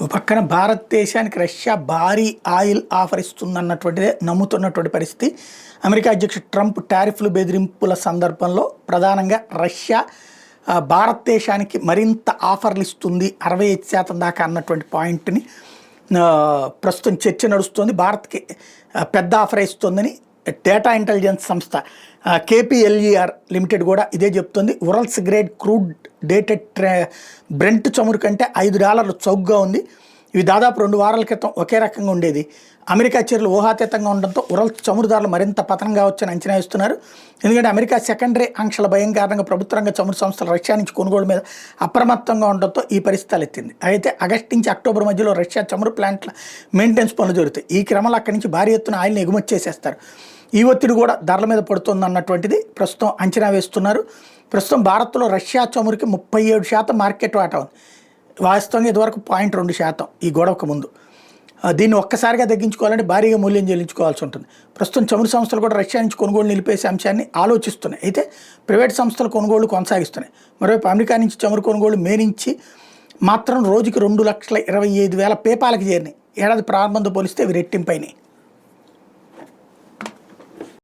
ఒక పక్కన భారతదేశానికి రష్యా భారీ ఆయిల్ ఆఫర్ ఇస్తుందన్నటువంటిదే నమ్ముతున్నటువంటి పరిస్థితి. అమెరికా అధ్యక్షుడు ట్రంప్ టారిఫ్లు బెదిరింపుల సందర్భంలో ప్రధానంగా రష్యా భారతదేశానికి మరింత ఆఫర్లు ఇస్తుంది 65% దాకా అన్నటువంటి పాయింట్ని ప్రస్తుతం చర్చ నడుస్తుంది. భారత్కి పెద్ద ఆఫర్ ఇస్తుందని డేటా ఇంటెలిజెన్స్ సంస్థ కేపీఎల్ఈఆర్ లిమిటెడ్ కూడా ఇదే చెప్తుంది. Urals grade crude dated Brent చమురు కంటే $5 చౌకగా ఉంది. ఇవి దాదాపు 2 వారాల క్రితం ఒకే రకంగా ఉండేది. అమెరికా చర్యలు ఊహాతీతంగా ఉండడంతో ఉరల్స్ చమురు ధరలు మరింత పతనం కావచ్చని అంచనా వేస్తున్నారు. ఎందుకంటే అమెరికా సెకండరీ ఆంక్షల భయం కారణంగా ప్రభుత్వ రంగ చమురు సంస్థలు రష్యా నుంచి కొనుగోలు మీద అప్రమత్తంగా ఉండడంతో ఈ పరిస్థితులు ఎత్తింది. అయితే ఆగస్టు నుంచి అక్టోబర్ మధ్యలో రష్యా చమురు ప్లాంట్ల మెయింటెనెన్స్ పనులు జరుగుతాయి. ఈ క్రమంలో అక్కడి నుంచి భారీ ఎత్తున ఆయిల్ని ఎగుమతి చేసేస్తారు. ఈ ఒత్తిడి కూడా ధరల మీద పడుతుంది అన్నటువంటిది ప్రస్తుతం అంచనా వేస్తున్నారు. ప్రస్తుతం భారత్లో రష్యా చమురుకి 37% మార్కెట్ వాటా ఉంది. వాస్తవంగా ఇదివరకు 0.2% ఈ గొడవకు ముందు. దీన్ని ఒక్కసారిగా తగ్గించుకోవాలంటే భారీగా మూల్యం చెల్లించుకోవాల్సి ఉంటుంది. ప్రస్తుతం చమురు సంస్థలు కూడా రష్యా నుంచి కొనుగోలు నిలిపేసే అంశాన్ని ఆలోచిస్తున్నాయి. అయితే ప్రైవేట్ సంస్థలు కొనుగోలు కొనసాగిస్తున్నాయి. మరోవైపు అమెరికా నుంచి చమురు కొనుగోలు మే నుంచి మాత్రం రోజుకి 2,25,000 పేపాలకు చేరినాయి. ఏడాది ప్రారంభంతో పోలిస్తే ఇవి రెట్టింపైనాయి.